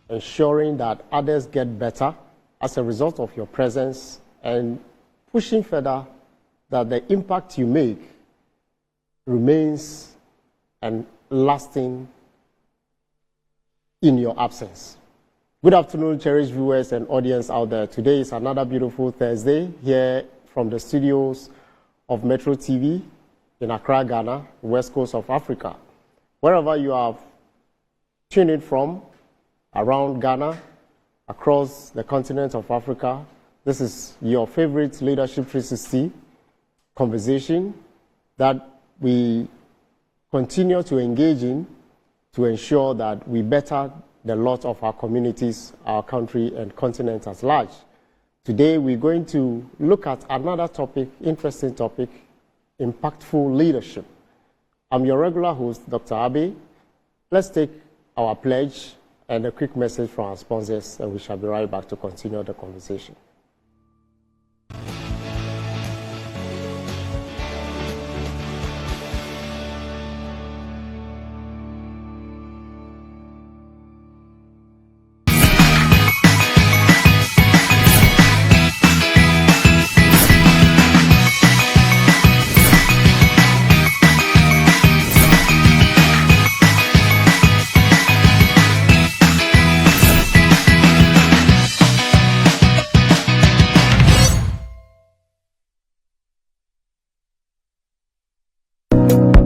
ensuring that others get better as a result of your presence, and pushing further that the impact you make remains and lasting in your absence. Good afternoon, cherished viewers and audience out there. Today is another beautiful Thursday here from the studios of Metro TV in Accra, Ghana, west coast of Africa. Wherever you are tuning from, around Ghana, across the continent of Africa, this is your favorite Leadership 360 conversation that we continue to engage in to ensure that we better the lot of our communities, our country, and continent at large. Today, we're going to look at another topic, interesting topic, impactful leadership. I'm your regular host, Dr. Abbey. Let's take our pledge and a quick message from our sponsors, and we shall be right back to continue the conversation.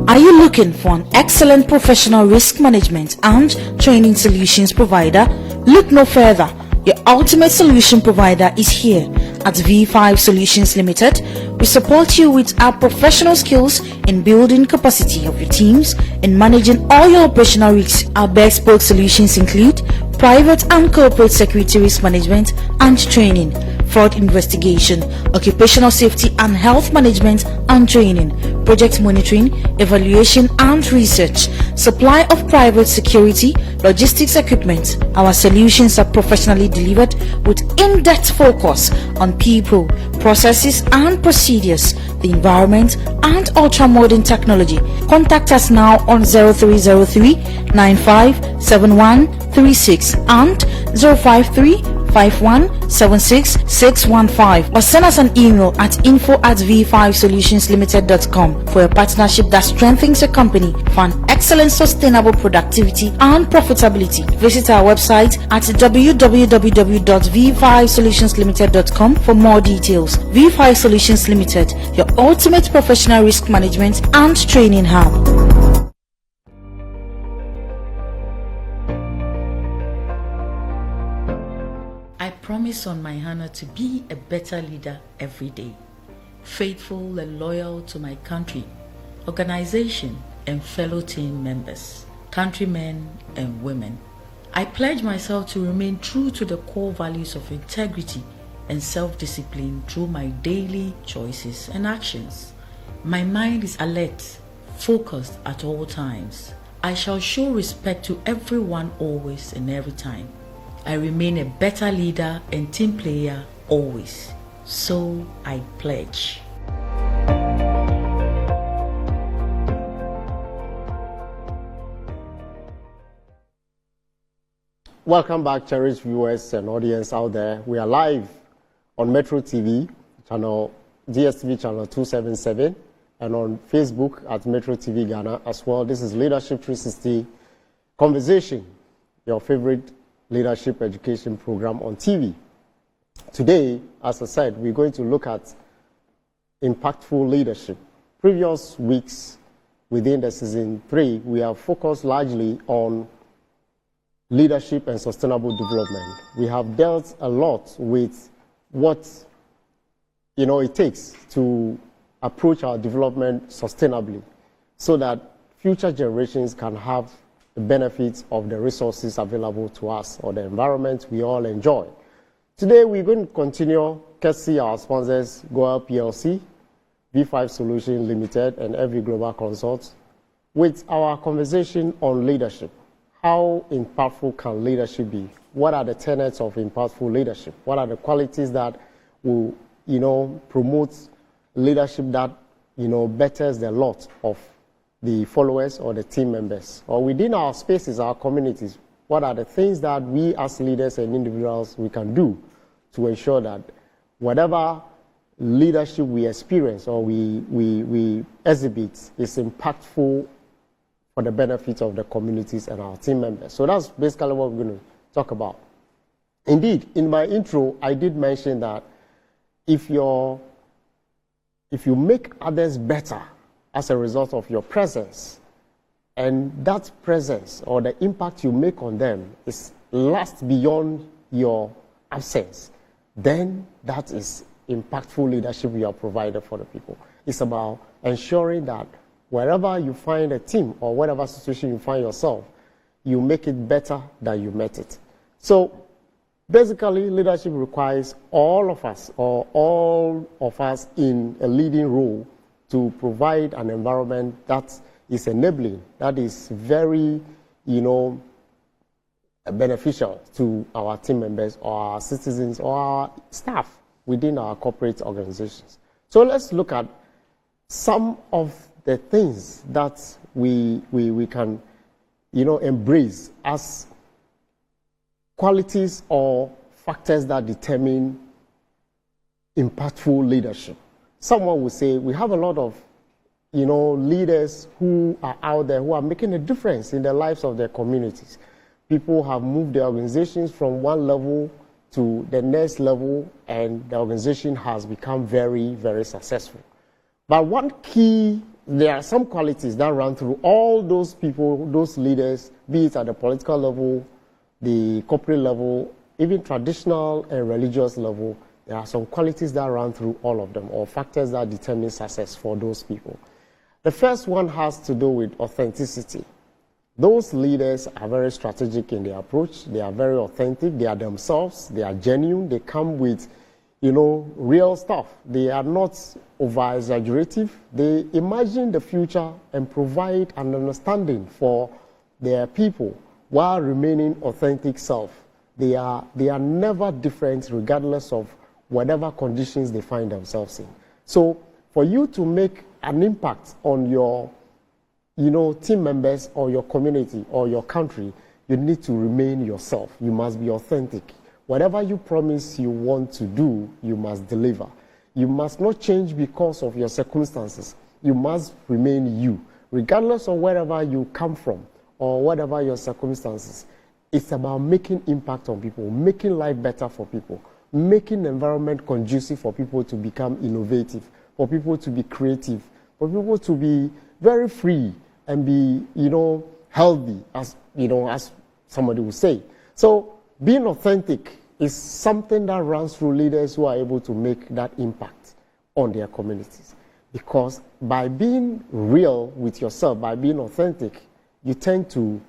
Are you looking for an excellent professional risk management and training solutions provider? Look no further. Your ultimate solution provider is here at V5 Solutions Limited. We support you with our professional skills in building capacity of your teams and managing all your operational risks. Our bespoke solutions include private and corporate security risk management and training, fraud investigation, occupational safety and health management and training, project monitoring, evaluation and research, supply of private security, logistics equipment. Our solutions are professionally delivered with in-depth focus on people, processes and procedures, the environment and ultra-modern technology. Contact us now on 0303 957136 and 053 5176 or send us an email at info@v5solutionslimited.com for a partnership that strengthens your company for an excellent sustainable productivity and profitability. Visit our website at www.v5solutionslimited.com for more details. V5 Solutions Limited, your ultimate professional risk management and training hub. I promise on my honor to be a better leader every day, faithful and loyal to my country, organization, and fellow team members, countrymen and women. I pledge myself to remain true to the core values of integrity and self-discipline through my daily choices and actions. My mind is alert, focused at all times. I shall show respect to everyone always and every time. I remain a better leader and team player always. So I pledge. Welcome back, cherished viewers and audience out there. We are live on Metro TV, channel DSTV channel 277, and on Facebook at Metro TV Ghana as well. This is Leadership 360 Conversation, your favorite leadership education program on TV. Today, as I said, we're going to look at impactful leadership. Previous weeks within the season 3, we have focused largely on leadership and sustainable development. We have dealt a lot with what it takes to approach our development sustainably so that future generations can have the benefits of the resources available to us or the environment we all enjoy. Today, we're going to continue courtesy our sponsors, Goa PLC, V5 Solutions Limited, and Abbey Global Consult, with our conversation on leadership. How impactful can leadership be? What are the tenets of impactful leadership? What are the qualities that will, promote leadership that, betters the lot of the followers or the team members or within our spaces, our communities, What are the things that we as leaders and individuals we can do to ensure that whatever leadership we experience or we exhibit is impactful for the benefit of the communities and our team members. So that's basically what we're going to talk about. Indeed, in my intro, I did mention that if you make others better as a result of your presence, and that presence or the impact you make on them lasts beyond your absence, then that is impactful leadership you have provided for the people. It's about ensuring that wherever you find a team or whatever situation you find yourself, you make it better than you met it. So basically, leadership requires all of us or all of us in a leading role to provide an environment that is enabling, that is very, beneficial to our team members or our citizens or our staff within our corporate organizations. So let's look at some of the things that we can, embrace as qualities or factors that determine impactful leadership. Someone will say we have a lot of, leaders who are out there who are making a difference in the lives of their communities. People have moved their organizations from one level to the next level, and the organization has become very, very successful. But there are some qualities that run through all those people, those leaders, be it at the political level, the corporate level, even traditional and religious level. There are some qualities that run through all of them, or factors that determine success for those people. The first one has to do with authenticity. Those leaders are very strategic in their approach. They are very authentic. They are themselves. They are genuine. They come with, real stuff. They are not over-exaggerative. They imagine the future and provide an understanding for their people while remaining authentic self. They are never different regardless of whatever conditions they find themselves in. So for you to make an impact on your team members or your community or your country, you need to remain yourself. You must be authentic. Whatever you promise you want to do, you must deliver. You must not change because of your circumstances. You must remain you, regardless of wherever you come from or whatever your circumstances. It's about making impact on people, making life better for people, making the environment conducive for people to become innovative, for people to be creative, for people to be very free and be, healthy, as somebody would say. So being authentic is something that runs through leaders who are able to make that impact on their communities. Because by being real with yourself, by being authentic, you tend to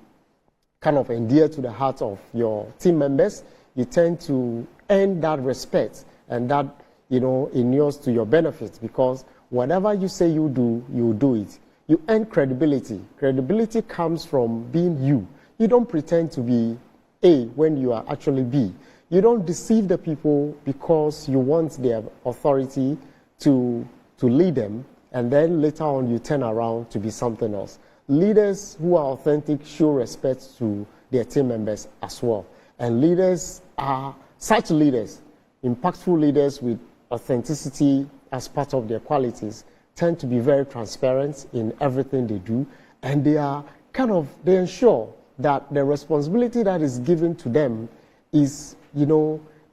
kind of endear to the heart of your team members. You tend to earn that respect, and that, inures to your benefit, because whatever you say you do it. You earn credibility. Credibility comes from being you. You don't pretend to be A when you are actually B. You don't deceive the people because you want their authority to lead them, and then later on you turn around to be something else. Leaders who are authentic show respect to their team members as well. And leaders are such leaders, impactful leaders with authenticity as part of their qualities, tend to be very transparent in everything they do, and they ensure that the responsibility that is given to them is,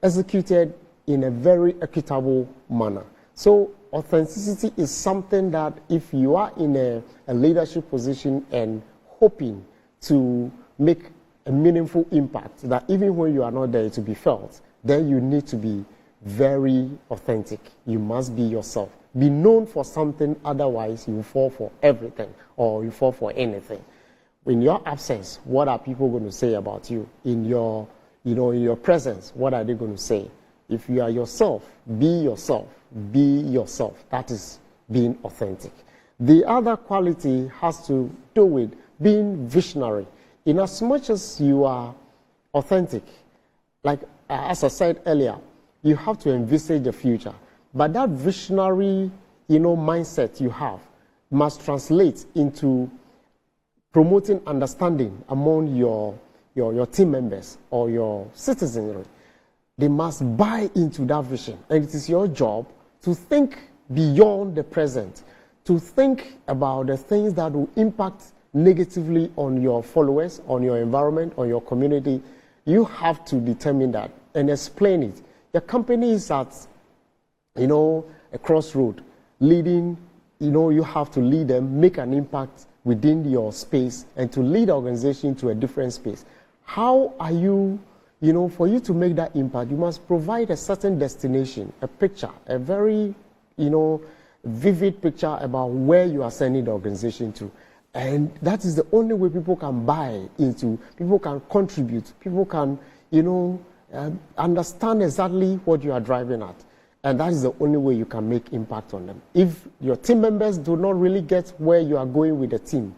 executed in a very equitable manner. So authenticity is something that if you are in a leadership position and hoping to make a meaningful impact, that even when you are not there to be felt, then you need to be very authentic. You must be yourself. Be known for something, otherwise you fall for everything or you fall for anything. In your absence, what are people going to say about you? In your presence, what are they going to say? If you are yourself, be yourself. Be yourself. That is being authentic. The other quality has to do with being visionary. In as much as you are authentic, like as I said earlier, you have to envisage the future. But that visionary, mindset you have must translate into promoting understanding among your your team members or your citizenry, they must buy into that vision. And it is your job to think beyond the present, to think about the things that will impact negatively on your followers, on your environment, on your community. You have to determine that and explain it. The company is at, a crossroad, leading, you have to lead them, make an impact within your space, and to lead the organization to a different space. How are you, for you to make that impact, you must provide a certain destination, a picture, a very, vivid picture about where you are sending the organization to. And that is the only way people can buy into, people can contribute, people can, understand exactly what you are driving at. And that is the only way you can make impact on them. If your team members do not really get where you are going with the team,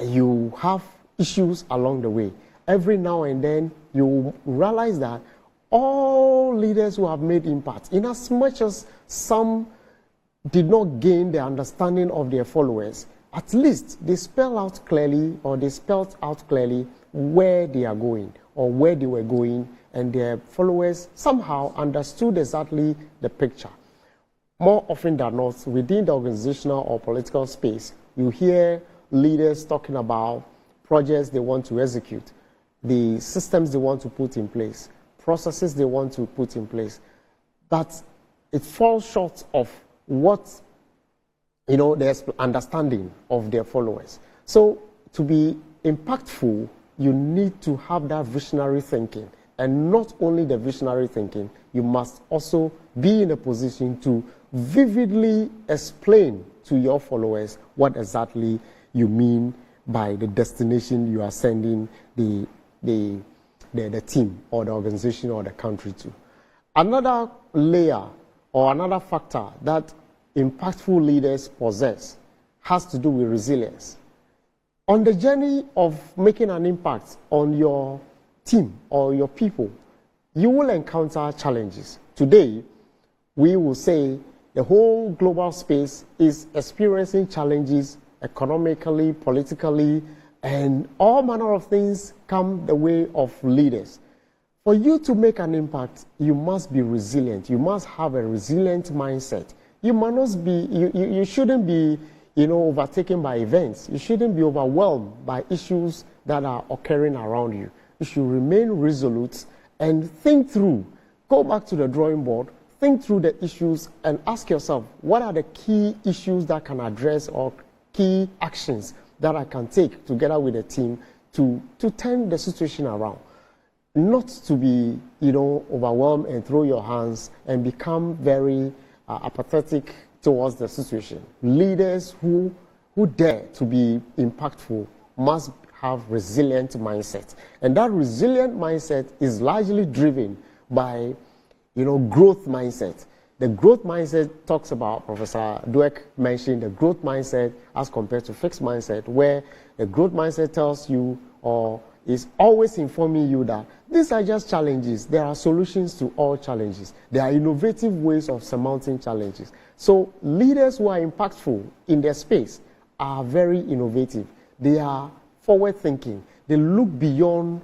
you have issues along the way. Every now and then, you realize that all leaders who have made impact, in as much as some did not gain the understanding of their followers, at least they spelled out clearly where they are going or where they were going, and their followers somehow understood exactly the picture. More often than not, within the organizational or political space, you hear leaders talking about projects they want to execute, the systems they want to put in place, processes they want to put in place, but it falls short of what, their understanding of their followers. So to be impactful, you need to have that visionary thinking. And not only the visionary thinking, you must also be in a position to vividly explain to your followers what exactly you mean by the destination you are sending the team or the organization or the country to. Another layer or another factor that impactful leaders possess has to do with resilience. On the journey of making an impact on your team or your people, you will encounter challenges. Today, we will say the whole global space is experiencing challenges economically, politically, and all manner of things come the way of leaders. For you to make an impact, you must be resilient. You must have a resilient mindset. You shouldn't be, overtaken by events. You shouldn't be overwhelmed by issues that are occurring around you. You should remain resolute and think through. Go back to the drawing board, think through the issues, and ask yourself, what are the key issues that can address or key actions that I can take together with the team to turn the situation around? Not to be, overwhelmed and throw your hands and become very apathetic towards the situation. Leaders who dare to be impactful must have resilient mindset. And that resilient mindset is largely driven by, growth mindset. The growth mindset talks about, Professor Dweck mentioned the growth mindset as compared to fixed mindset, where the growth mindset tells you or is always informing you that these are just challenges. There are solutions to all challenges. There are innovative ways of surmounting challenges. So leaders who are impactful in their space are very innovative. They are forward thinking. They look beyond,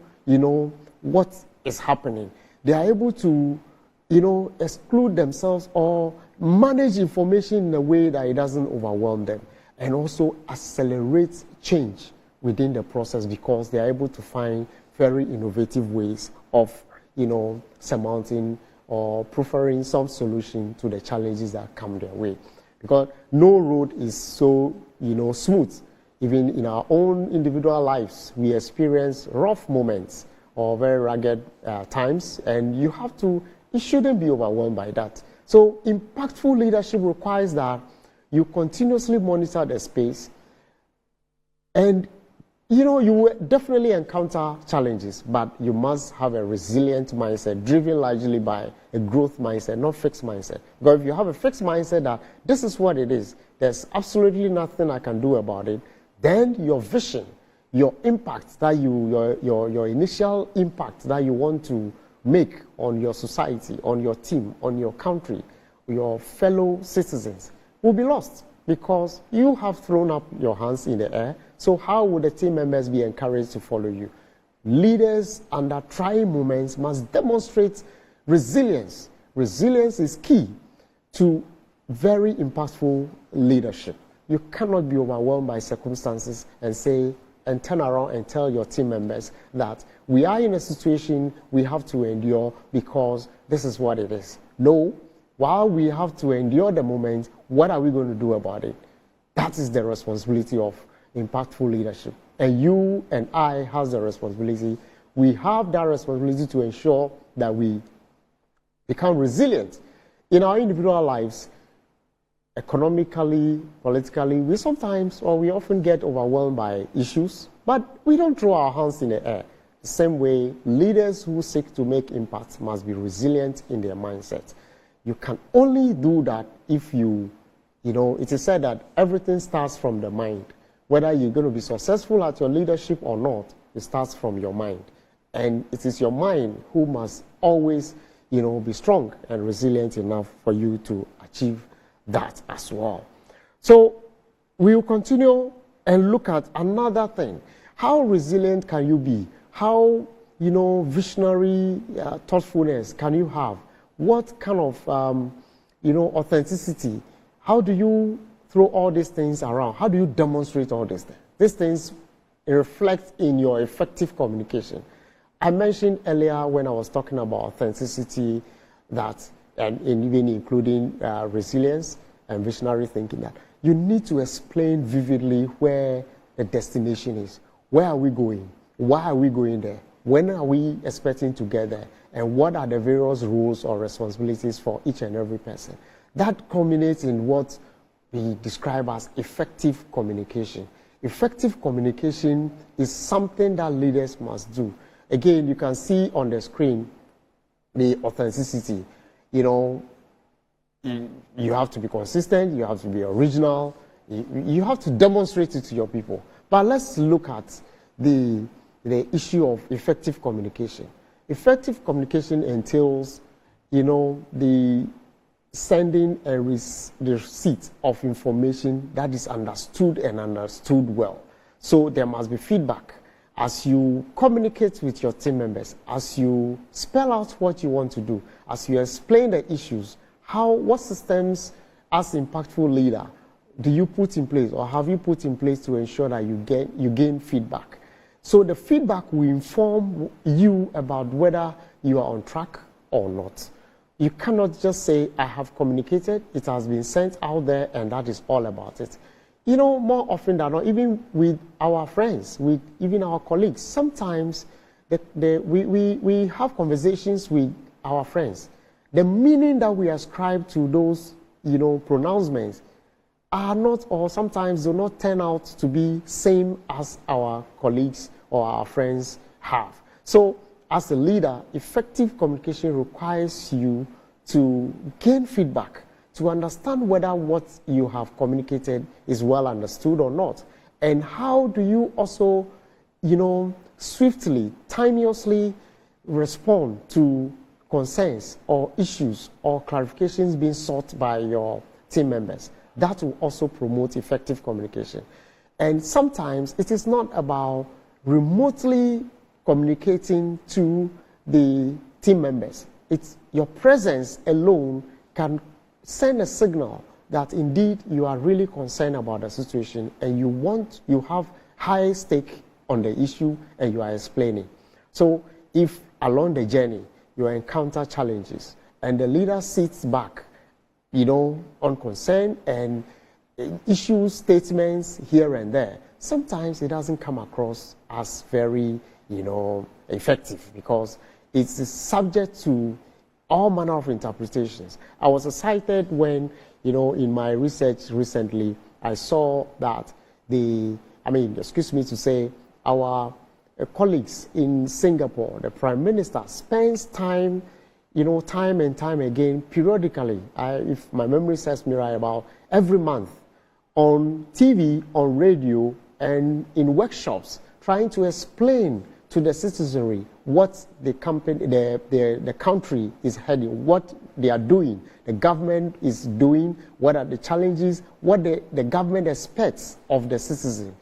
what is happening. They are able to, exclude themselves or manage information in a way that it doesn't overwhelm them, and also accelerate change within the process because they are able to find very innovative ways of, surmounting or preferring some solution to the challenges that come their way. Because no road is so, smooth. Even in our own individual lives, we experience rough moments or very rugged times, and you shouldn't be overwhelmed by that. So impactful leadership requires that you continuously monitor the space, and you will definitely encounter challenges, but you must have a resilient mindset driven largely by a growth mindset, not fixed mindset. Because if you have a fixed mindset that this is what it is, there's absolutely nothing I can do about it, then your vision, your impact that your initial impact that you want to make on your society, on your team, on your country, your fellow citizens will be lost because you have thrown up your hands in the air. So how would the team members be encouraged to follow you? Leaders under trying moments must demonstrate resilience. Resilience is key to very impactful leadership. You cannot be overwhelmed by circumstances and turn around and tell your team members that we are in a situation we have to endure because this is what it is. No, while we have to endure the moment, what are we going to do about it? That is the responsibility of impactful leadership. And you and I have the responsibility. We have that responsibility to ensure that we become resilient in our individual lives, economically, politically. We often get overwhelmed by issues, but we don't throw our hands in the air. The same way, leaders who seek to make impact must be resilient in their mindset. You can only do that if it is said that everything starts from the mind. Whether you're going to be successful at your leadership or not, it starts from your mind. And it is your mind who must always, be strong and resilient enough for you to achieve that as well. So we will continue and look at another thing. How resilient can you be? How, visionary thoughtfulness can you have? What kind of, authenticity? How do you throw all these things around? How do you demonstrate all these things? These things reflect in your effective communication. I mentioned earlier when I was talking about authenticity and even including resilience and visionary thinking, that you need to explain vividly where the destination is. Where are we going? Why are we going there? When are we expecting to get there? And what are the various roles or responsibilities for each and every person? That culminates in what we describe as effective communication. Effective communication is something that leaders must do. Again, you can see on the screen the authenticity. You have to be consistent, you have to be original, you have to demonstrate it to your people. But let's look at the issue of effective communication. Effective communication entails, the sending the receipt of information that is understood and understood well. So there must be feedback as you communicate with your team members, as you spell out what you want to do, as you explain the issues. What systems as impactful leader do you put in place or have you put in place to ensure that you gain feedback? So the feedback will inform you about whether you are on track or not. You cannot just say, I have communicated, it has been sent out there, and that is all about it. More often than not, even with our friends, with even our colleagues, sometimes we have conversations with our friends. The meaning that we ascribe to those, pronouncements are not, or sometimes do not turn out to be same as our colleagues or our friends have. So as a leader, effective communication requires you to gain feedback, to understand whether what you have communicated is well understood or not. And how do you also, swiftly, timeously respond to concerns or issues or clarifications being sought by your team members. That will also promote effective communication. And sometimes it is not about remotely communicating to the team members. It's your presence alone can send a signal that indeed you are really concerned about the situation and you have high stake on the issue and you are explaining. So if along the journey you encounter challenges and the leader sits back, unconcerned and issues statements here and there, sometimes it doesn't come across as very, effective because it's subject to all manner of interpretations. I was excited when, in my research recently, I saw that our colleagues in Singapore, the Prime Minister spends time, time and time again, periodically, if my memory serves me right, about every month, on TV, on radio, and in workshops, trying to explain to the citizenry what the country is heading, what they are doing, the government is doing, what are the challenges, what the government expects of the citizen.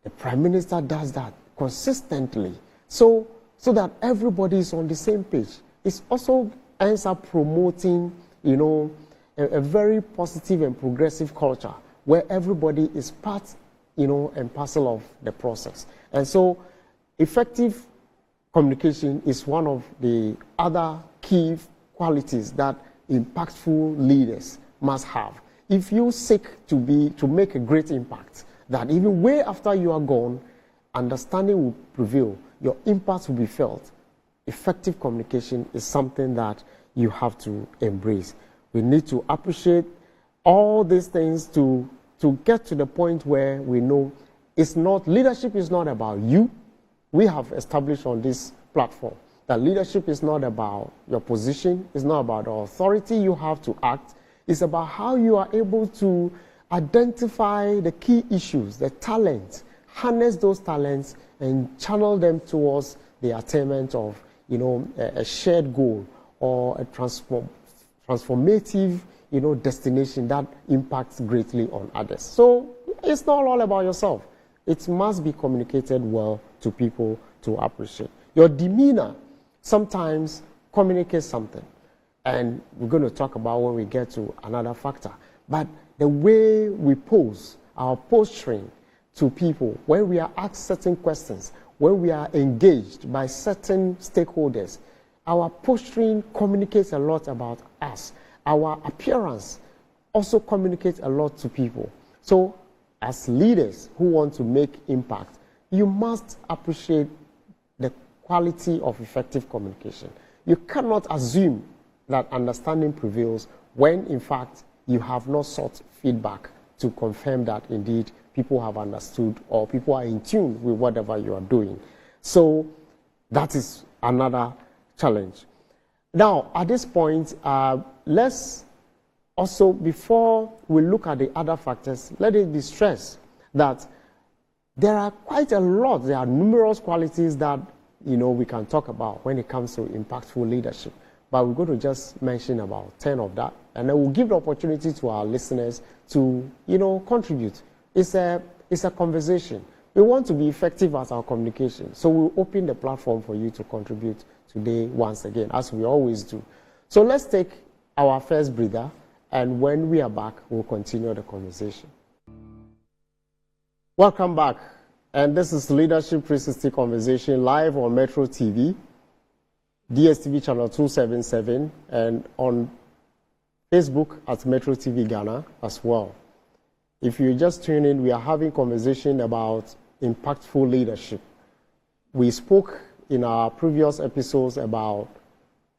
The Prime Minister does that consistently. So that everybody is on the same page. It also ends up promoting, a very positive and progressive culture where everybody is part, and parcel of the process. And so effective communication is one of the other key qualities that impactful leaders must have. If you seek to make a great impact, that even way after you are gone, understanding will prevail, your impact will be felt. Effective communication is something that you have to embrace. We need to appreciate all these things to get to the point where we know leadership is not about you. We have established on this platform that leadership is not about your position, it's not about the authority you have to act, it's about how you are able to identify the key issues, the talents, harness those talents and channel them towards the attainment of a shared goal or a transformative destination that impacts greatly on others. So it's not all about yourself. It must be communicated well to people to appreciate. Your demeanor sometimes communicates something, and we're going to talk about when we get to another factor. But the way we pose, our posturing to people, when we are asked certain questions, when we are engaged by certain stakeholders, our posturing communicates a lot about us. Our appearance also communicates a lot to people. So as leaders who want to make impact, you must appreciate the quality of effective communication. You cannot assume that understanding prevails when, in fact, you have not sought feedback to confirm that indeed people have understood or people are in tune with whatever you are doing. So that is another challenge. Now, at this point, let's also, before we look at the other factors, let it be stressed that there are quite a lot, there are numerous qualities that we can talk about when it comes to impactful leadership. But we're going to just mention about 10 of that, and then we'll give the opportunity to our listeners to, contribute. It's a conversation. We want to be effective at our communication, so we'll open the platform for you to contribute today once again, as we always do. So let's take our first breather, and when we are back, we'll continue the conversation. Welcome back, and this is Leadership 360 Conversation live on Metro TV, DSTV channel 277, and on Facebook at Metro TV Ghana as well. If you just tune in, we are having conversation about impactful leadership. We spoke in our previous episodes about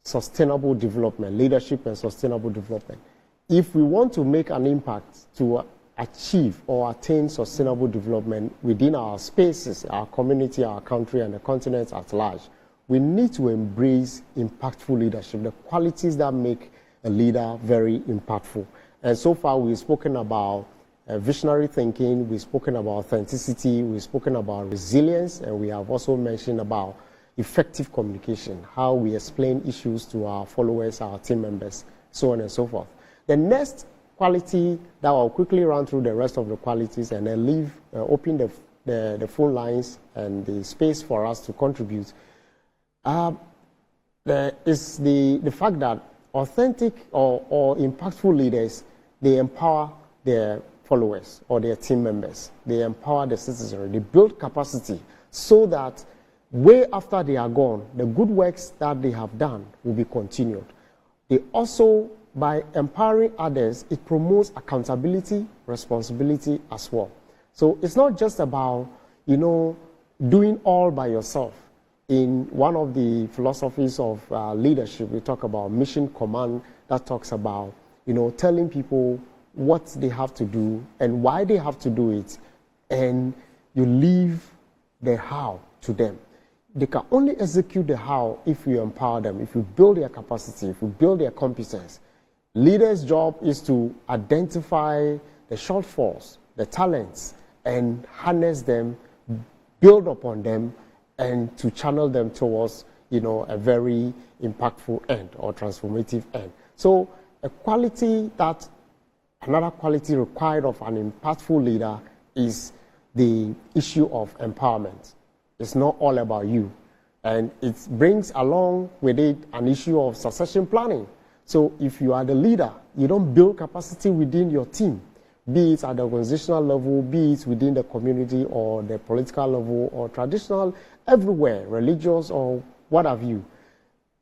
sustainable development, leadership and sustainable development. If we want to make an impact to achieve or attain sustainable development within our spaces, our community, our country, and the continent at large, we need to embrace impactful leadership, the qualities that make a leader very impactful. And so far, we've spoken about visionary thinking, we've spoken about authenticity, we've spoken about resilience, and we have also mentioned about effective communication, how we explain issues to our followers, our team members, so on and so forth. The next quality that I'll quickly run through the rest of the qualities and then open the phone lines and the space for us to contribute. There is the fact that authentic or impactful leaders, they empower their followers or their team members. They empower the citizenry. They build capacity so that way after they are gone, the good works that they have done will be continued. They also, by empowering others, it promotes accountability, responsibility as well. So it's not just about, doing all by yourself. In one of the philosophies of leadership, we talk about mission command that talks about, telling people what they have to do and why they have to do it, and you leave the how to them. They can only execute the how if you empower them, if you build their capacity, if you build their competence. Leaders' job is to identify the shortfalls, the talents, and harness them, build upon them, and to channel them towards, a very impactful end or transformative end. So another quality required of an impactful leader is the issue of empowerment. It's not all about you. And it brings along with it an issue of succession planning. So if you are the leader, you don't build capacity within your team, be it at the organizational level, be it within the community or the political level or traditional, everywhere, religious or what have you.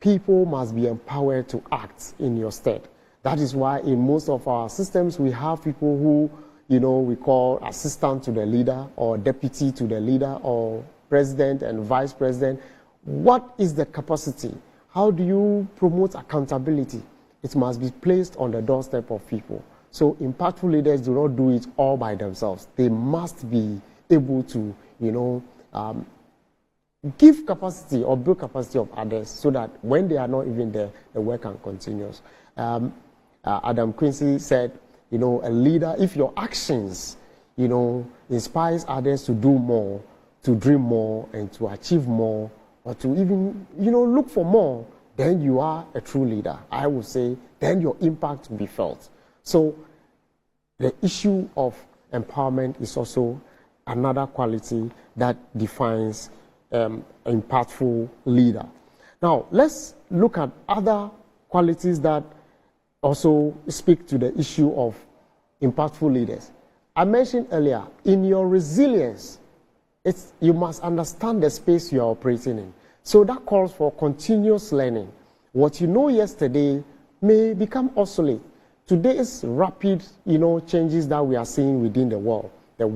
People must be empowered to act in your stead. That is why in most of our systems, we have people who, we call assistant to the leader or deputy to the leader or president and vice president. What is the capacity? How do you promote accountability? It must be placed on the doorstep of people. So impactful leaders do not do it all by themselves. They must be able to, give capacity or build capacity of others so that when they are not even there, the work can continue. Adam Quincy said, a leader, if your actions, inspires others to do more, to dream more, and to achieve more, or to even, look for more, then you are a true leader. I would say, then your impact will be felt. So the issue of empowerment is also another quality that defines impactful leader. Now, let's look at other qualities that also speak to the issue of impactful leaders. I mentioned earlier, in your resilience, you must understand the space you are operating in. So that calls for continuous learning. What you know yesterday may become obsolete. Today's rapid, changes that we are seeing within the world. The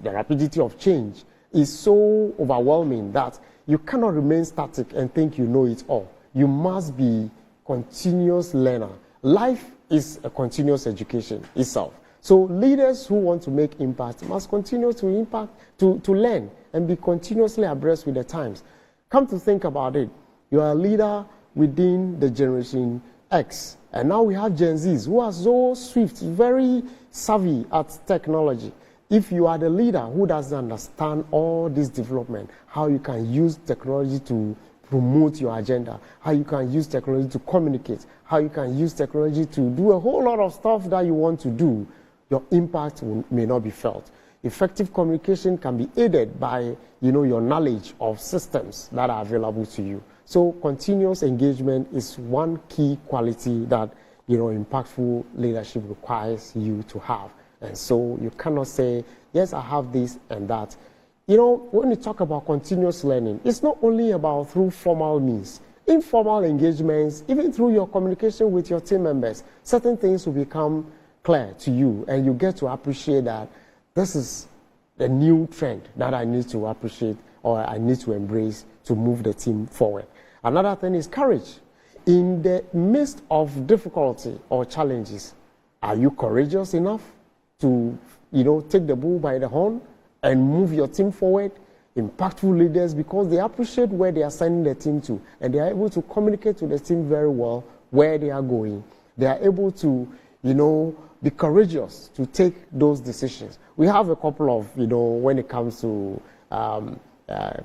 rapidity of change is so overwhelming that you cannot remain static and think you know it all. You must be continuous learner. Life is a continuous education itself. So leaders who want to make impact must continue to learn and be continuously abreast with the times. Come to think about it, you are a leader within the generation X, and now we have Gen Zs who are so swift, very savvy at technology. If you are the leader who doesn't understand all this development, how you can use technology to promote your agenda, how you can use technology to communicate, how you can use technology to do a whole lot of stuff that you want to do, your impact may not be felt. Effective communication can be aided by, your knowledge of systems that are available to you. So continuous engagement is one key quality that, impactful leadership requires you to have. And so you cannot say, yes, I have this and that. When you talk about continuous learning, it's not only about through formal means. Informal engagements, even through your communication with your team members, certain things will become clear to you, and you get to appreciate that this is the new trend that I need to appreciate or I need to embrace to move the team forward. Another thing is courage. In the midst of difficulty or challenges, are you courageous enough to, take the bull by the horn and move your team forward? Impactful leaders, because they appreciate where they are sending the team to, and they are able to communicate to the team very well where they are going. They are able to, be courageous to take those decisions. We have a couple of, when it comes to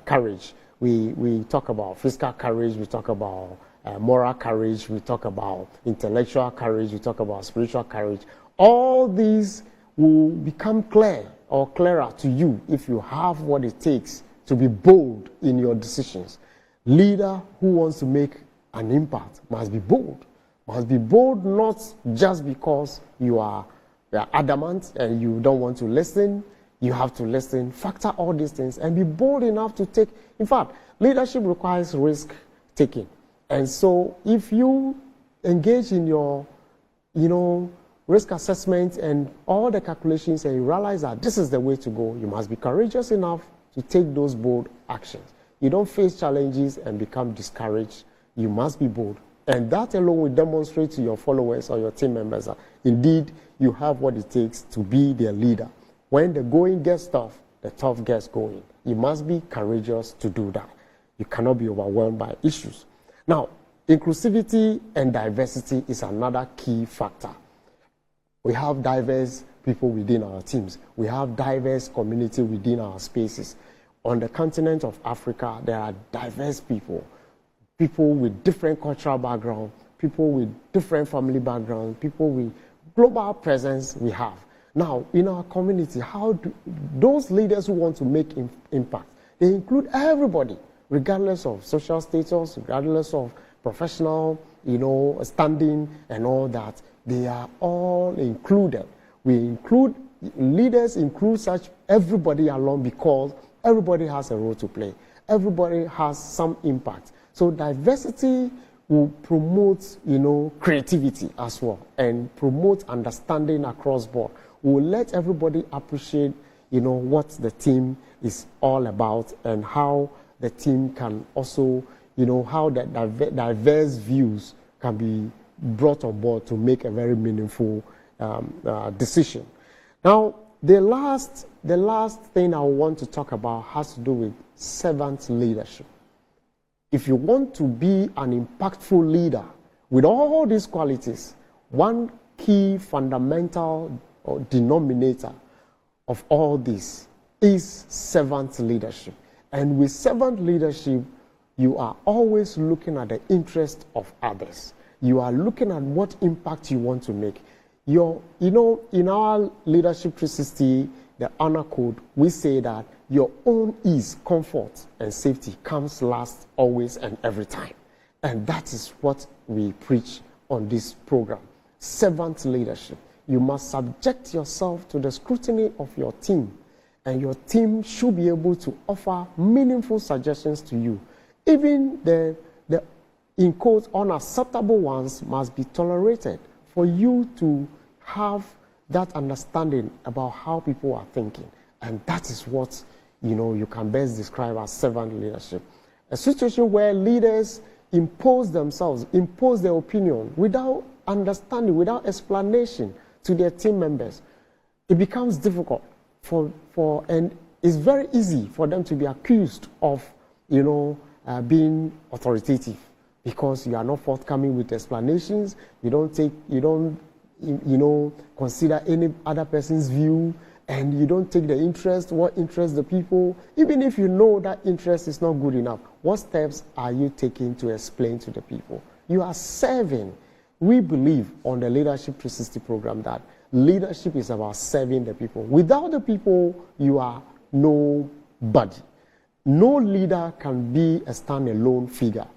courage, we talk about physical courage, we talk about moral courage, we talk about intellectual courage, we talk about spiritual courage. All these will become clear or clearer to you if you have what it takes to be bold in your decisions. Leader who wants to make an impact must be bold. Must be bold not just because you are adamant and you don't want to listen. You have to listen, factor all these things, and be bold enough to take. In fact, leadership requires risk taking. And so if you engage in your, risk assessment and all the calculations, and you realize that this is the way to go, you must be courageous enough to take those bold actions. You don't face challenges and become discouraged. You must be bold. And that alone will demonstrate to your followers or your team members that indeed you have what it takes to be their leader. When the going gets tough, the tough gets going. You must be courageous to do that. You cannot be overwhelmed by issues. Now, inclusivity and diversity is another key factor. We have diverse people within our teams. We have diverse community within our spaces. On the continent of Africa, there are diverse people with different cultural background, people with different family background, people with global presence we have. Now, in our community, how do those leaders who want to make impact, they include everybody, regardless of social status, regardless of professional, standing and all that. They are all included. Leaders include such everybody along because everybody has a role to play. Everybody has some impact. So diversity will promote, creativity as well and promote understanding across board. Will let everybody appreciate, what the team is all about and how the team can also, how the diverse views can be brought on board to make a very meaningful decision. Now, the last thing I want to talk about has to do with servant leadership. If you want to be an impactful leader with all these qualities, one key fundamental or denominator of all this is servant leadership. And with servant leadership, you are always looking at the interest of others. You are looking at what impact you want to make. In our Leadership 360, the honor code, we say that your own ease, comfort, and safety comes last always and every time. And that is what we preach on this program. Servant leadership. You must subject yourself to the scrutiny of your team, and your team should be able to offer meaningful suggestions to you. Even the in quotes, unacceptable ones must be tolerated for you to have that understanding about how people are thinking. And that is what, you can best describe as servant leadership. A situation where leaders impose their opinion without understanding, without explanation to their team members. It becomes difficult and it's very easy for them to be accused of, being authoritative because you are not forthcoming with explanations. You don't consider any other person's view, and you don't take the what interests the people. Even if you know that interest is not good enough, what steps are you taking to explain to the people? You are serving. We believe on the Leadership 360 program that leadership is about serving the people. Without the people, you are nobody. No leader can be a standalone figure.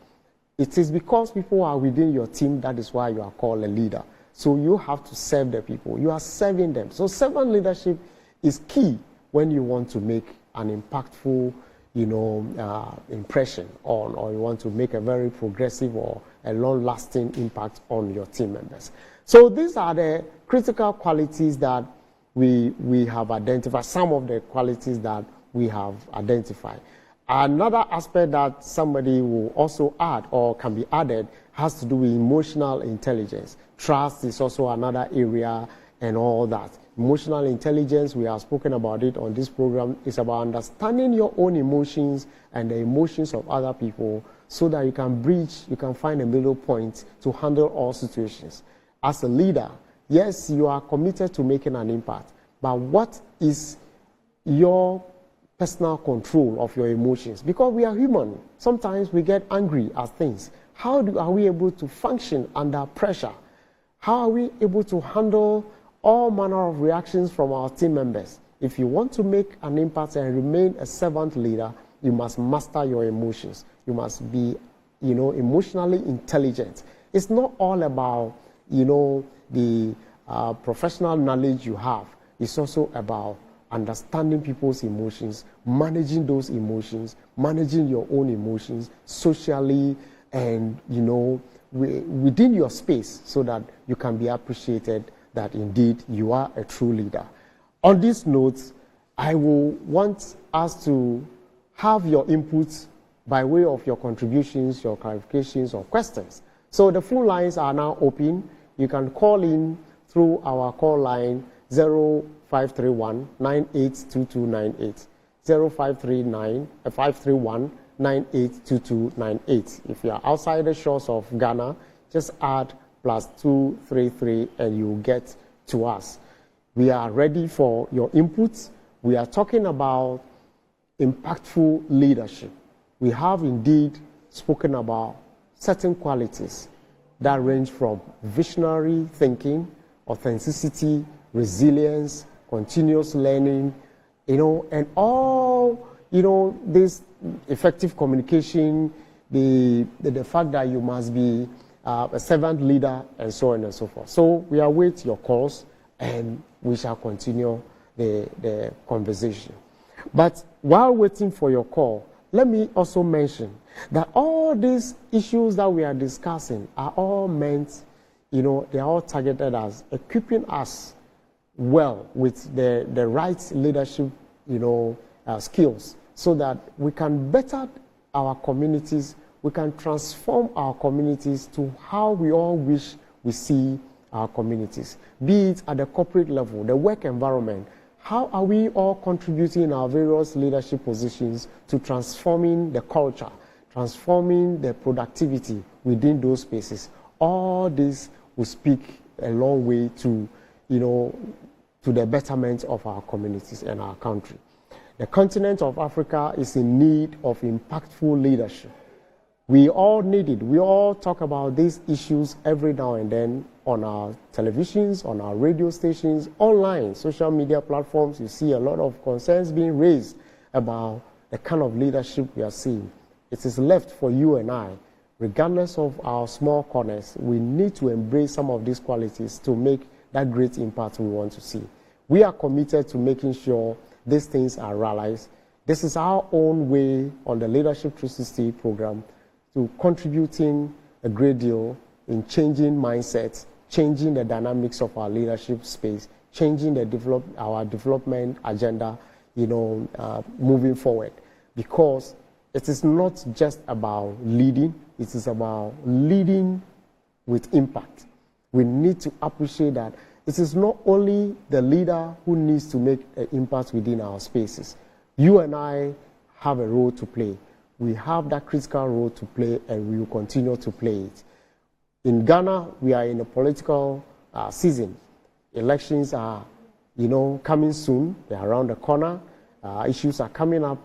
It is because people are within your team, that is why you are called a leader. So you have to serve the people. You are serving them. So servant leadership is key when you want to make an impactful, impression or you want to make a very progressive or a long-lasting impact on your team members. So these are the critical qualities that we have identified, some of the qualities that we have identified. Another aspect that somebody will also add or can be added has to do with emotional intelligence. Trust is also another area and all that. Emotional intelligence, we have spoken about it on this program, is about understanding your own emotions and the emotions of other people so that you can find a middle point to handle all situations. As a leader, yes, you are committed to making an impact, but what is your personal control of your emotions? Because we are human. Sometimes we get angry at things. How are we able to function under pressure? How are we able to handle all manner of reactions from our team members? If you want to make an impact and remain a servant leader, you must master your emotions. You must be, emotionally intelligent. It's not all about, the professional knowledge you have. It's also about understanding people's emotions, managing those emotions, managing your own emotions socially and, within your space so that you can be appreciated that indeed you are a true leader. On this note, I will want us to have your inputs by way of your contributions, your clarifications, or questions. So the phone lines are now open. You can call in through our call line 0531-982298, 0531-982298. If you are outside the shores of Ghana, just add +233 and you'll get to us. We are ready for your inputs. We are talking about impactful leadership. We have indeed spoken about certain qualities that range from visionary thinking, authenticity, resilience, continuous learning, and all, this effective communication, the fact that you must be a servant leader, and so on and so forth. So we await your calls, and we shall continue the conversation. But while waiting for your call, let me also mention that all these issues that we are discussing are all meant, they are all targeted as equipping us well with the right leadership, skills, so that we can better our communities, we can transform our communities to how we all wish we see our communities, be it at the corporate level, the work environment. How are we all contributing in our various leadership positions to transforming the culture, transforming the productivity within those spaces? All this will speak a long way to, to the betterment of our communities and our country. The continent of Africa is in need of impactful leadership. We all need it. We all talk about these issues every now and then on our televisions, on our radio stations, online, social media platforms. You see a lot of concerns being raised about the kind of leadership we are seeing. It is left for you and I, regardless of our small corners, we need to embrace some of these qualities to make that great impact we want to see. We are committed to making sure these things are realized. This is our own way on the Leadership 360 program to contributing a great deal in changing mindsets, changing the dynamics of our leadership space, changing our development agenda, moving forward. Because it is not just about leading, it is about leading with impact. We need to appreciate that it is not only the leader who needs to make an impact within our spaces. You and I have a role to play. We have that critical role to play, and we will continue to play it. In Ghana, we are in a political season. Elections are, coming soon. They are around the corner. Issues are coming up.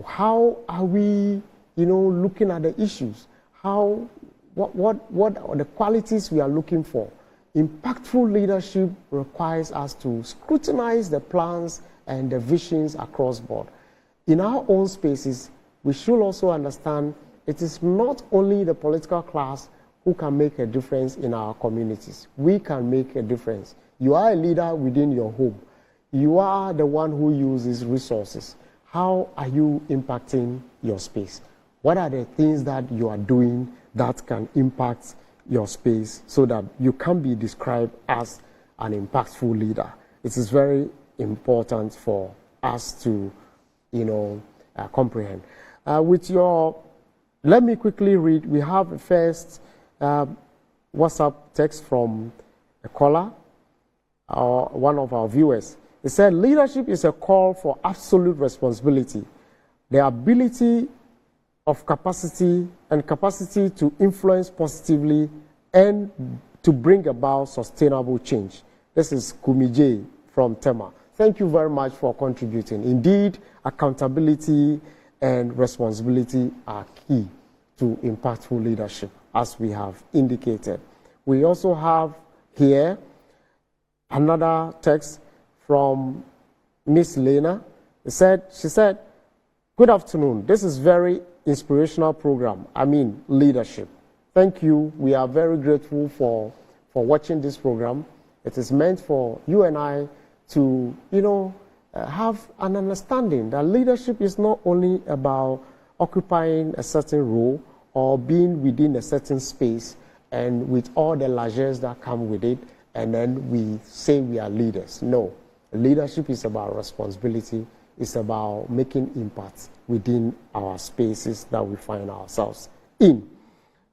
How are we, looking at the issues? What are the qualities we are looking for? Impactful leadership requires us to scrutinize the plans and the visions across board. In our own spaces, we should also understand it is not only the political class who can make a difference in our communities. We can make a difference. You are a leader within your home. You are the one who uses resources. How are you impacting your space? What are the things that you are doing that can impact your space so that you can be described as an impactful leader? It is very important for us to, comprehend. Let me quickly read. We have a first WhatsApp text from a caller, one of our viewers. It said, leadership is a call for absolute responsibility, the ability of capacity to influence positively and to bring about sustainable change. This is Kumije from Tema. Thank you very much for contributing. Indeed, accountability and responsibility are key to impactful leadership, as we have indicated. We also have here another text from Miss Lena. She said, good afternoon. This is very inspirational program. Leadership. Thank you. We are very grateful for watching this program. It is meant for you and I to, have an understanding that leadership is not only about occupying a certain role or being within a certain space and with all the largesse that come with it, and then we say we are leaders. No. Leadership is about responsibility. It's about making impacts within our spaces that we find ourselves in.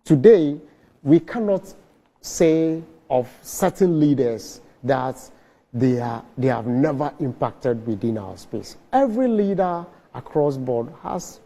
Today, we cannot say of certain leaders that they have never impacted within our space. Every leader across board has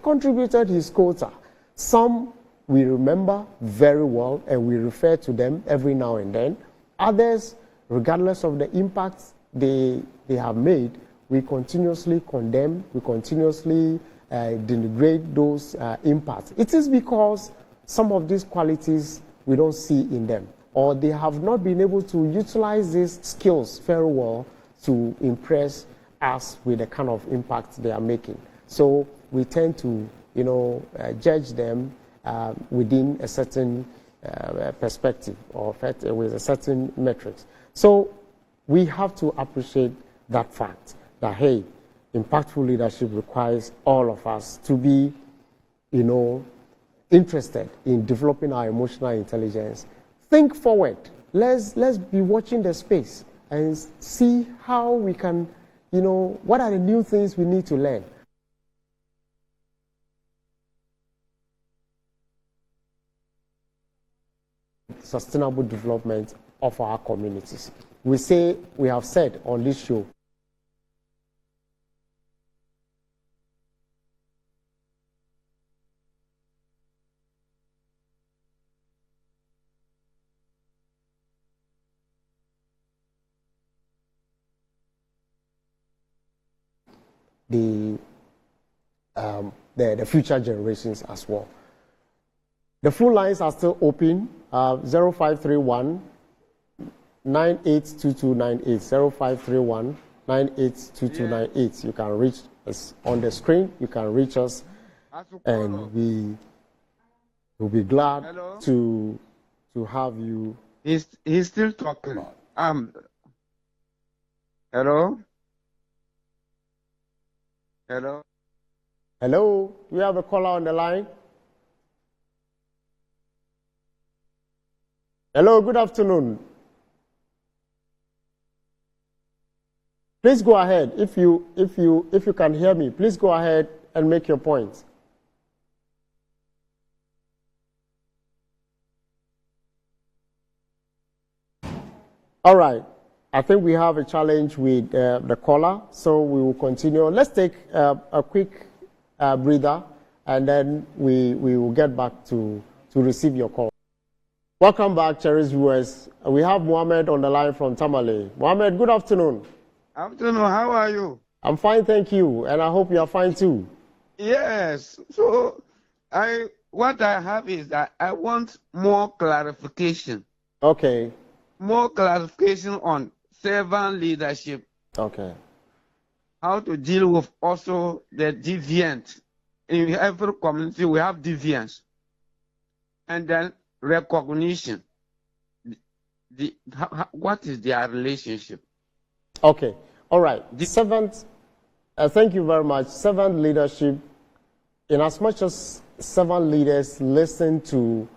contributed his quota. Some we remember very well and we refer to them every now and then. Others, regardless of the impact they have made, we continuously condemn, we continuously denigrate those impacts. It is because some of these qualities we don't see in them, or they have not been able to utilize these skills very well to impress us with the kind of impact they are making. So we tend to, judge them within a certain perspective or with a certain metrics. So we have to appreciate that fact that, hey, impactful leadership requires all of us to be, interested in developing our emotional intelligence. Think forward. Let's be watching the space and see how we can, what are the new things we need to learn. Sustainable development of our communities. We have said on this show, the future generations as well. The phone lines are still open. 0531 982298 0531 982298. You can reach us on the screen. You can reach us, and we will be glad to have you. He's still talking. Hello. Hello. Hello. We have a caller on the line. Hello, good afternoon. Please go ahead. If you can hear me, please go ahead and make your point. All right. I think we have a challenge with the caller, so we will continue. Let's take a quick breather, and then we will get back to receive your call. Welcome back, cherished viewers. We have Mohammed on the line from Tamale. Mohammed, good afternoon. Afternoon, how are you? I'm fine, thank you, and I hope you are fine too. Yes. So, what I have is that I want more clarification. Okay. More clarification on servant leadership. Okay. How to deal with also the deviant. In every community, we have deviants. And then recognition. What is their relationship? Okay. All right. Thank you very much. Servant leadership, in as much as servant leaders listen to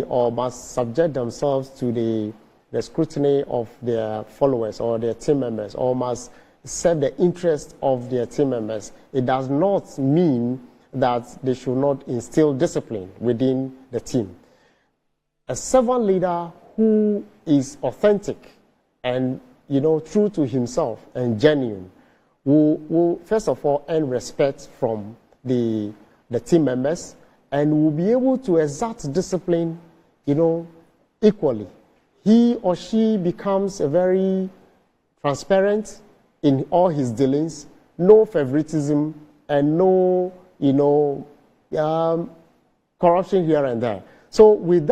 or must subject themselves to the scrutiny of their followers or their team members, or must serve the interest of their team members, it does not mean that they should not instill discipline within the team. A servant leader who is authentic and true to himself and genuine will first of all earn respect from the team members, and will be able to exert discipline equally. He or she becomes a very transparent in all his dealings, no favoritism, and no corruption here and there. So with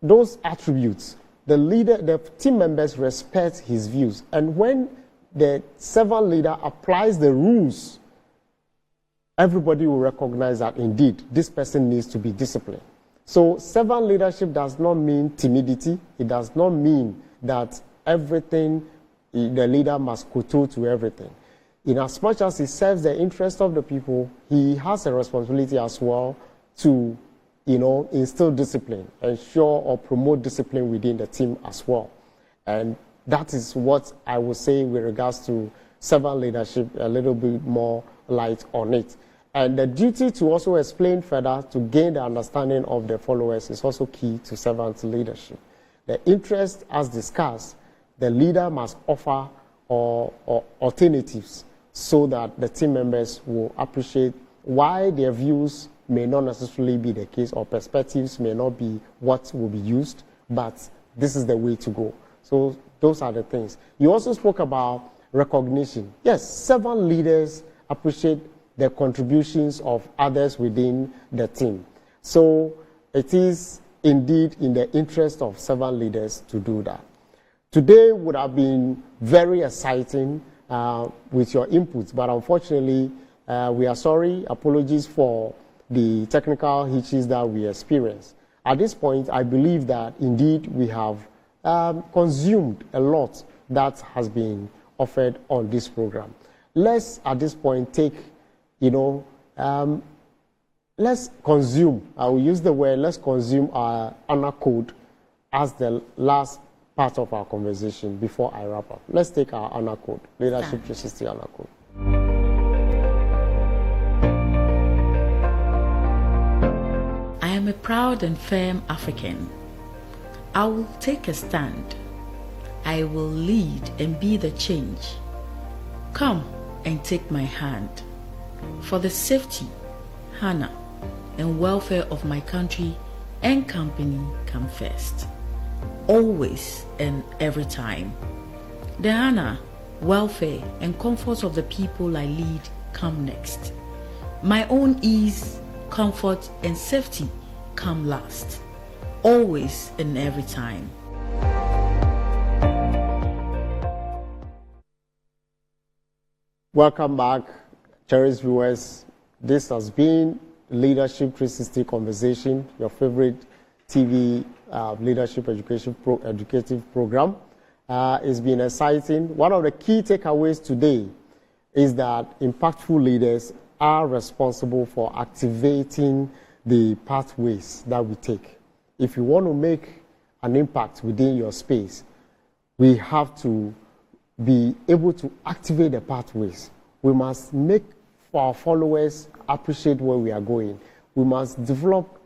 those attributes, the team members respect his views. And when the servant leader applies the rules, everybody will recognize that indeed this person needs to be disciplined. So servant leadership does not mean timidity. It does not mean that everything, the leader must kowtow to everything. In as much as he serves the interest of the people, he has a responsibility as well to instill discipline, ensure or promote discipline within the team as well. And that is what I would say with regards to servant leadership, a little bit more light on it. And the duty to also explain further to gain the understanding of the followers is also key to servant leadership. The interest, as discussed, the leader must offer or alternatives so that the team members will appreciate why their views may not necessarily be the case, or perspectives may not be what will be used, but this is the way to go. So those are the things. You also spoke about recognition. Yes, servant leaders appreciate the contributions of others within the team. So it is indeed in the interest of servant leaders to do that. Today would have been very exciting with your inputs, but unfortunately, We are sorry, apologies for the technical hitches that we experienced. At this point, I believe that indeed we have consumed a lot that has been offered on this program. Let's, at this point, take, let's consume, I will use the word, let's consume our honor code as the last part of our conversation before I wrap up. Let's take our honor code, Leadership 360 honor code. I am a proud and firm African. I will take a stand. I will lead and be the change. Come and take my hand. For the safety, honor, and welfare of my country and company come first. Always and every time. The honor, welfare, and comfort of the people I lead come next. My own ease, comfort, and safety come last. Always and every time. Welcome back, cherished viewers. This has been Leadership 360 Conversation, your favorite TV leadership educative program. It's been exciting. One of the key takeaways today is that impactful leaders are responsible for activating the pathways that we take. If you want to make an impact within your space, we have to be able to activate the pathways. We must make our followers appreciate where we are going. We must develop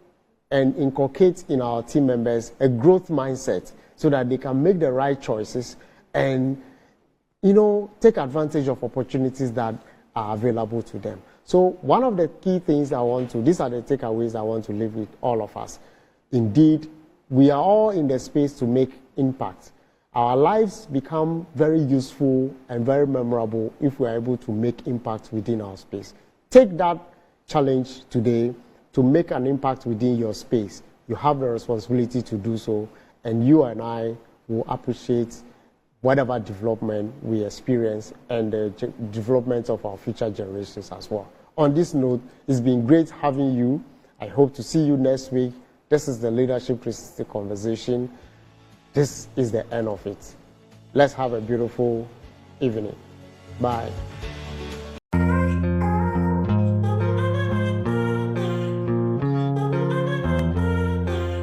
and inculcate in our team members a growth mindset so that they can make the right choices and, take advantage of opportunities that are available to them. So one of the key things these are the takeaways I want to leave with all of us. Indeed, we are all in the space to make impact. Our lives become very useful and very memorable if we are able to make impact within our space. Take that challenge today to make an impact within your space. You have the responsibility to do so, and you and I will appreciate whatever development we experience and the development of our future generations as well. On this note, it's been great having you. I hope to see you next week. This is the Leadership 360 Conversation. This is the end of it. Let's have a beautiful evening. Bye.